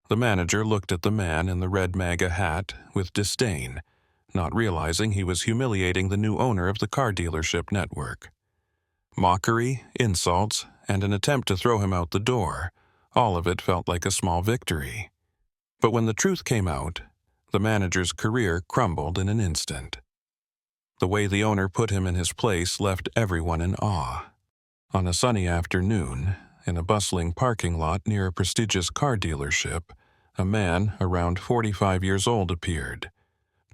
The manager looked at the man in the red MAGA hat with disdain, not realizing he was humiliating the new owner of the car dealership network. Mockery, insults, and an attempt to throw him out the door, all of it felt like a small victory. But when the truth came out, the manager's career crumbled in an instant. The way the owner put him in his place left everyone in awe. On a sunny afternoon, in a bustling parking lot near a prestigious car dealership, a man around 45 years old appeared.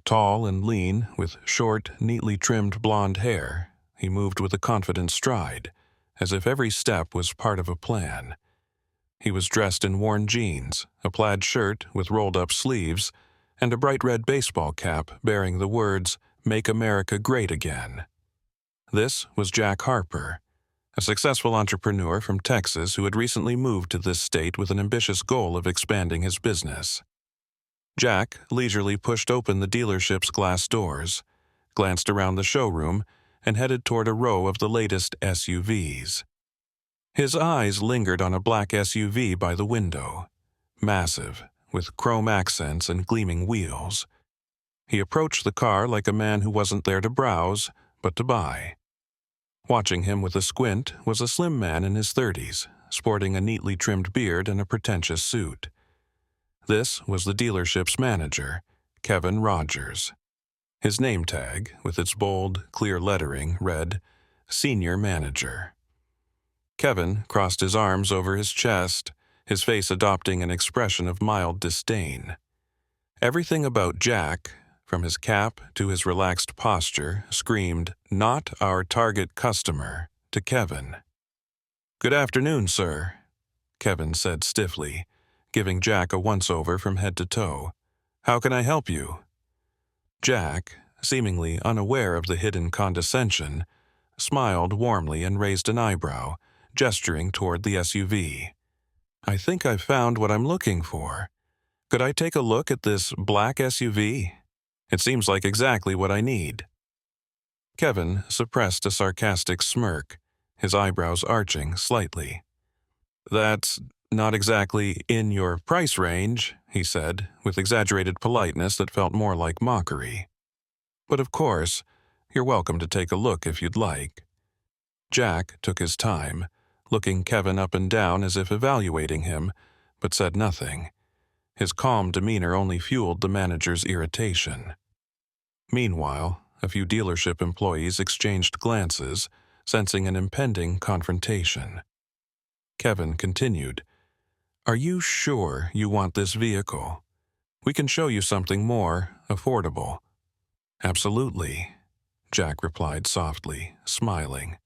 Tall and lean, with short, neatly trimmed blonde hair, he moved with a confident stride, as if every step was part of a plan. He was dressed in worn jeans, a plaid shirt with rolled-up sleeves, and a bright red baseball cap bearing the words, "Make America Great Again." This was Jack Harper, a successful entrepreneur from Texas who had recently moved to this state with an ambitious goal of expanding his business. Jack leisurely pushed open the dealership's glass doors, glanced around the showroom, and headed toward a row of the latest SUVs. His eyes lingered on a black SUV by the window, massive, with chrome accents and gleaming wheels. He approached the car like a man who wasn't there to browse, but to buy. Watching him with a squint was a slim man in his 30s, sporting a neatly trimmed beard and a pretentious suit. This was the dealership's manager, Kevin Rogers. His name tag, with its bold, clear lettering, read, "Senior Manager." Kevin crossed his arms over his chest, his face adopting an expression of mild disdain. Everything about Jack, from his cap to his relaxed posture, screamed, "Not our target customer," to Kevin. "Good afternoon, sir," Kevin said stiffly, giving Jack a once-over from head to toe. "How can I help you?" Jack, seemingly unaware of the hidden condescension, smiled warmly and raised an eyebrow, gesturing toward the SUV. "I think I've found what I'm looking for. Could I take a look at this black SUV? It seems like exactly what I need." Kevin suppressed a sarcastic smirk, his eyebrows arching slightly. "That's not exactly in your price range," he said, with exaggerated politeness that felt more like mockery. "But of course, you're welcome to take a look if you'd like." Jack took his time, looking Kevin up and down as if evaluating him, but said nothing. His calm demeanor only fueled the manager's irritation. Meanwhile, a few dealership employees exchanged glances, sensing an impending confrontation. Kevin continued, "Are you sure you want this vehicle? We can show you something more affordable." "Absolutely," Jack replied softly, smiling.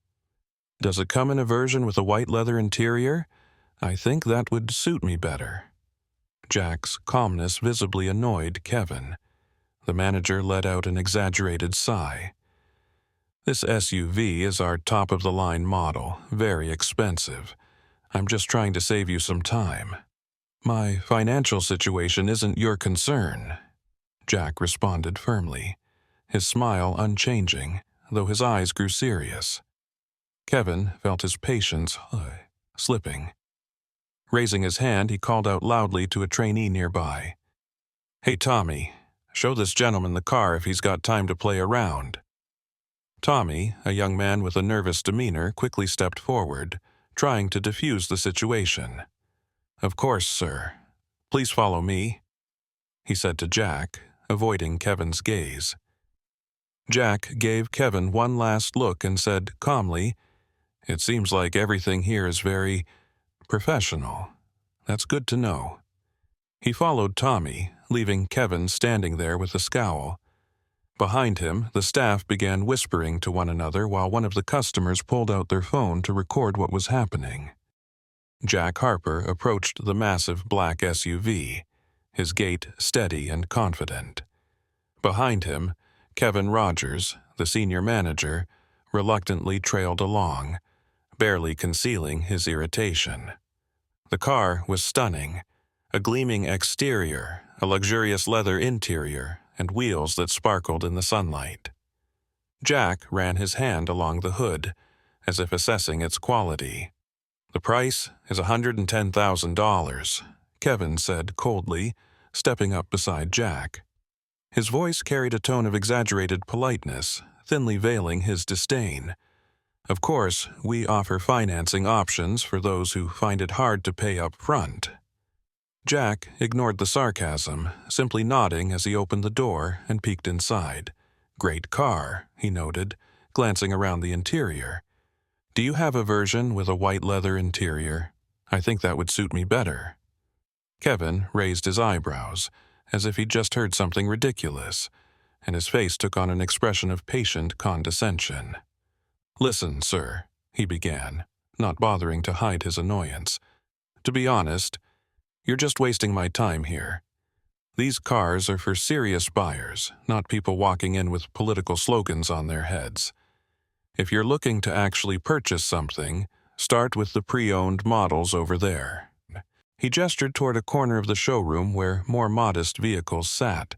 "Does it come in a version with a white leather interior? I think that would suit me better." Jack's calmness visibly annoyed Kevin. The manager let out an exaggerated sigh. "This SUV is our top-of-the-line model, very expensive. I'm just trying to save you some time." "My financial situation isn't your concern," Jack responded firmly, his smile unchanging, though his eyes grew serious. Kevin felt his patience slipping. Raising his hand, he called out loudly to a trainee nearby. "Hey, Tommy, show this gentleman the car if he's got time to play around." Tommy, a young man with a nervous demeanor, quickly stepped forward, trying to defuse the situation. "Of course, sir. Please follow me," he said to Jack, avoiding Kevin's gaze. Jack gave Kevin one last look and said calmly, "It seems like everything here is very professional. That's good to know." He followed Tommy, leaving Kevin standing there with a scowl. Behind him, the staff began whispering to one another while one of the customers pulled out their phone to record what was happening. Jack Harper approached the massive black SUV, his gait steady and confident. Behind him, Kevin Rogers, the senior manager, reluctantly trailed along, barely concealing his irritation. The car was stunning, a gleaming exterior, a luxurious leather interior, and wheels that sparkled in the sunlight. Jack ran his hand along the hood, as if assessing its quality. "The price is $110,000, Kevin said coldly, stepping up beside Jack. His voice carried a tone of exaggerated politeness, thinly veiling his disdain. Of course, we offer financing options for those who find it hard to pay up front. Jack ignored the sarcasm, simply nodding as he opened the door and peeked inside. Great car, he noted, glancing around the interior. Do you have a version with a white leather interior? I think that would suit me better. Kevin raised his eyebrows, as if he'd just heard something ridiculous, and his face took on an expression of patient condescension. Listen, sir, he began, not bothering to hide his annoyance. To be honest, you're just wasting my time here. These cars are for serious buyers, not people walking in with political slogans on their heads. If you're looking to actually purchase something, start with the pre-owned models over there. He gestured toward a corner of the showroom where more modest vehicles sat,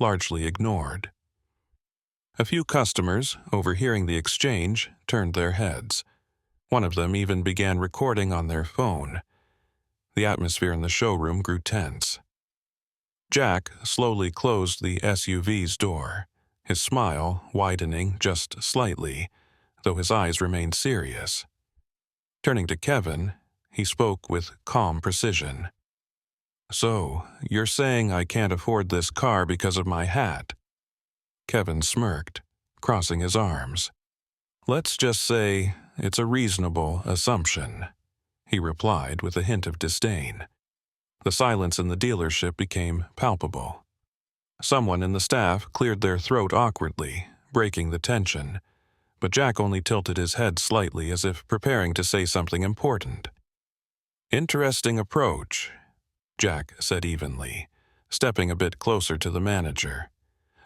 largely ignored. A few customers, overhearing the exchange, turned their heads. One of them even began recording on their phone. The atmosphere in the showroom grew tense. Jack slowly closed the SUV's door, his smile widening just slightly, though his eyes remained serious. Turning to Kevin, he spoke with calm precision. So, you're saying I can't afford this car because of my hat? Kevin smirked, crossing his arms. Let's just say it's a reasonable assumption, he replied with a hint of disdain. The silence in the dealership became palpable. Someone in the staff cleared their throat awkwardly, breaking the tension, but Jack only tilted his head slightly as if preparing to say something important. Interesting approach, Jack said evenly, stepping a bit closer to the manager.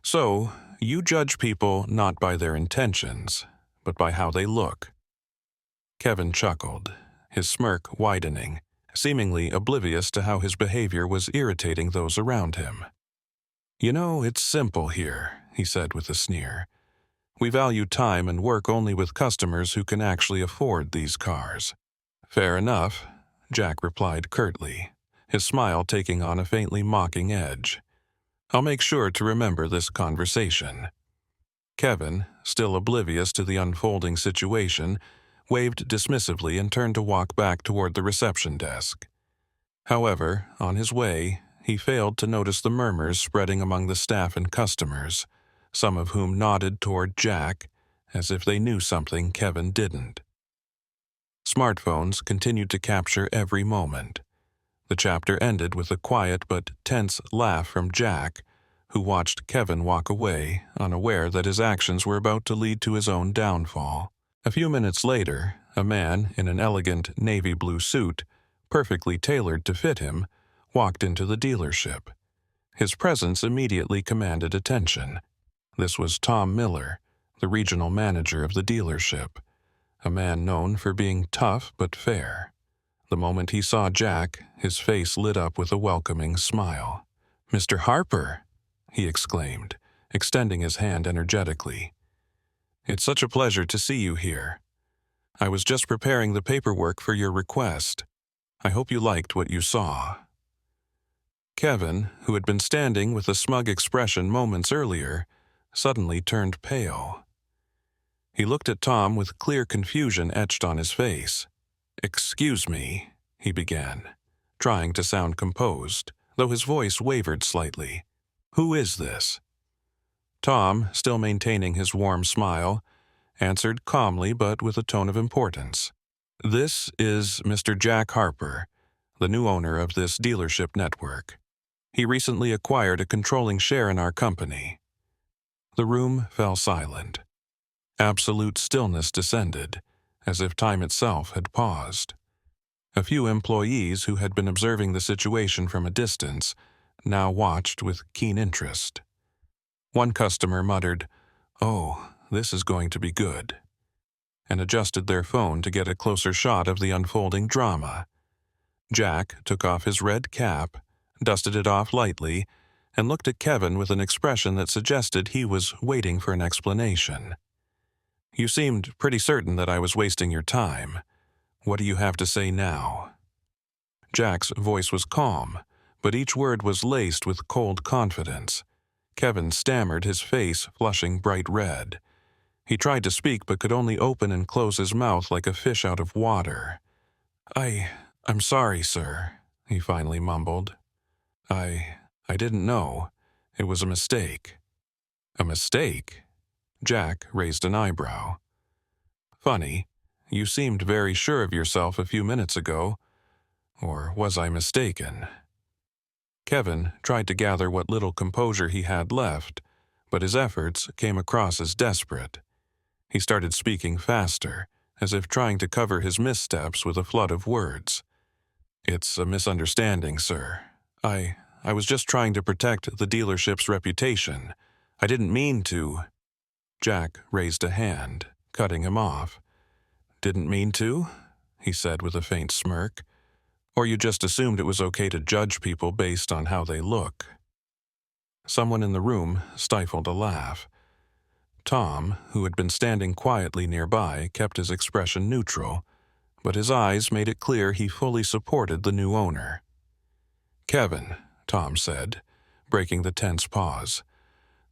So, you judge people not by their intentions, but by how they look. Kevin chuckled, his smirk widening, seemingly oblivious to how his behavior was irritating those around him. You know, it's simple here, he said with a sneer. We value time and work only with customers who can actually afford these cars. Fair enough, Jack replied curtly, his smile taking on a faintly mocking edge. I'll make sure to remember this conversation. Kevin, still oblivious to the unfolding situation, waved dismissively and turned to walk back toward the reception desk. However, on his way, he failed to notice the murmurs spreading among the staff and customers, some of whom nodded toward Jack, as if they knew something Kevin didn't. Smartphones continued to capture every moment. The chapter ended with a quiet but tense laugh from Jack, who watched Kevin walk away, unaware that his actions were about to lead to his own downfall. A few minutes later, a man in an elegant navy blue suit, perfectly tailored to fit him, walked into the dealership. His presence immediately commanded attention. This was Tom Miller, the regional manager of the dealership, a man known for being tough but fair. The moment he saw Jack, his face lit up with a welcoming smile. "Mr. Harper," he exclaimed, extending his hand energetically. "It's such a pleasure to see you here. I was just preparing the paperwork for your request. I hope you liked what you saw." Kevin, who had been standing with a smug expression moments earlier, suddenly turned pale. He looked at Tom with clear confusion etched on his face. "Excuse me," he began, trying to sound composed, though his voice wavered slightly. "Who is this?" Tom, still maintaining his warm smile, answered calmly but with a tone of importance. "This is Mr. Jack Harper, the new owner of this dealership network. He recently acquired a controlling share in our company." The room fell silent. Absolute stillness descended, as if time itself had paused. A few employees who had been observing the situation from a distance now watched with keen interest. One customer muttered, "Oh, this is going to be good," and adjusted their phone to get a closer shot of the unfolding drama. Jack took off his red cap, dusted it off lightly, and looked at Kevin with an expression that suggested he was waiting for an explanation. "You seemed pretty certain that I was wasting your time. What do you have to say now?" Jack's voice was calm, but each word was laced with cold confidence. Kevin stammered, his face flushing bright red. He tried to speak but could only open and close his mouth like a fish out of water. I'm sorry, sir," he finally mumbled. I didn't know. It was a mistake." "A mistake?" Jack raised an eyebrow. "Funny, you seemed very sure of yourself a few minutes ago. Or was I mistaken?" Kevin tried to gather what little composure he had left, but his efforts came across as desperate. He started speaking faster, as if trying to cover his missteps with a flood of words. "It's a misunderstanding, sir. I was just trying to protect the dealership's reputation. I didn't mean to." Jack raised a hand, cutting him off. "Didn't mean to?" he said with a faint smirk. "Or you just assumed it was okay to judge people based on how they look?" Someone in the room stifled a laugh. Tom, who had been standing quietly nearby, kept his expression neutral, but his eyes made it clear he fully supported the new owner. "Kevin," Tom said, breaking the tense pause,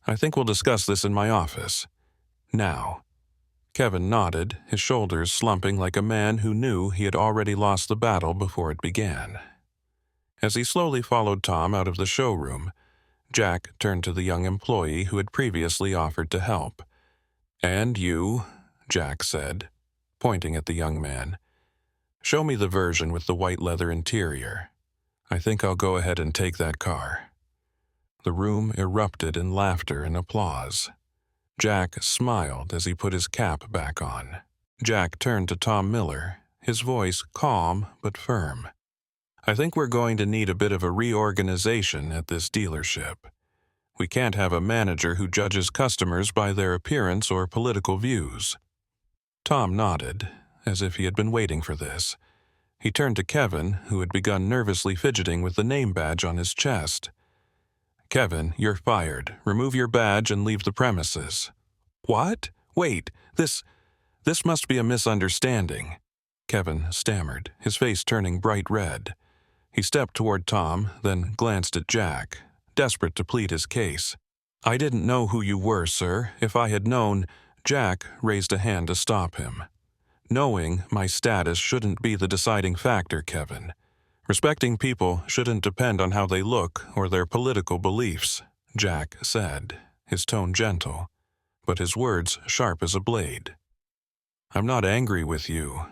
"I think we'll discuss this in my office. Now." Kevin nodded, his shoulders slumping like a man who knew he had already lost the battle before it began. As he slowly followed Tom out of the showroom, Jack turned to the young employee who had previously offered to help. "And you," Jack said, pointing at the young man. "Show me the version with the white leather interior. I think I'll go ahead and take that car." The room erupted in laughter and applause. Jack smiled as he put his cap back on. Jack turned to Tom Miller, his voice calm but firm. "I think we're going to need a bit of a reorganization at this dealership. We can't have a manager who judges customers by their appearance or political views." Tom nodded, as if he had been waiting for this. He turned to Kevin, who had begun nervously fidgeting with the name badge on his chest. "Kevin, you're fired. Remove your badge and leave the premises." "What? Wait, this must be a misunderstanding," Kevin stammered, his face turning bright red. He stepped toward Tom, then glanced at Jack, desperate to plead his case. "I didn't know who you were, sir. If I had known—" Jack raised a hand to stop him. "Knowing my status shouldn't be the deciding factor, Kevin. Respecting people shouldn't depend on how they look or their political beliefs," Jack said, his tone gentle, but his words sharp as a blade. "I'm not angry with you.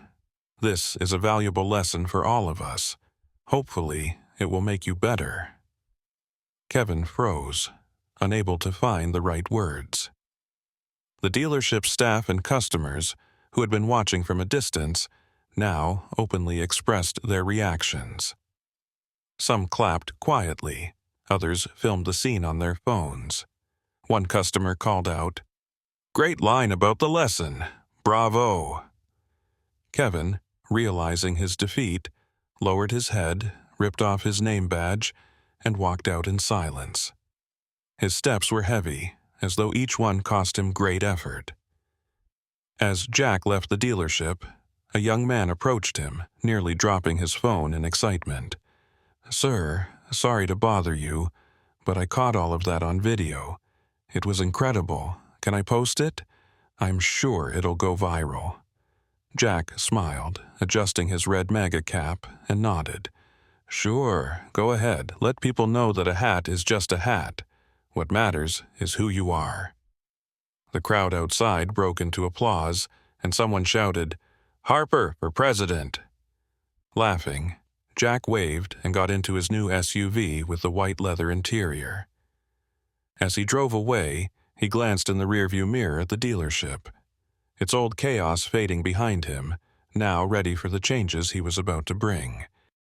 This is a valuable lesson for all of us. Hopefully, it will make you better." Kevin froze, unable to find the right words. The dealership staff and customers, who had been watching from a distance, now openly expressed their reactions. Some clapped quietly, others filmed the scene on their phones. One customer called out, "Great line about the lesson. Bravo." Kevin, realizing his defeat, lowered his head, ripped off his name badge, and walked out in silence. His steps were heavy, as though each one cost him great effort. As Jack left the dealership, a young man approached him, nearly dropping his phone in excitement. "Sir, sorry to bother you, but I caught all of that on video. It was incredible. Can I post it? I'm sure it'll go viral." Jack smiled, adjusting his red MAGA cap, and nodded. "Sure, go ahead. Let people know that a hat is just a hat. What matters is who you are." The crowd outside broke into applause, and someone shouted, "Harper for president!" Laughing, Jack waved and got into his new SUV with the white leather interior. As he drove away, he glanced in the rearview mirror at the dealership, its old chaos fading behind him, now ready for the changes he was about to bring.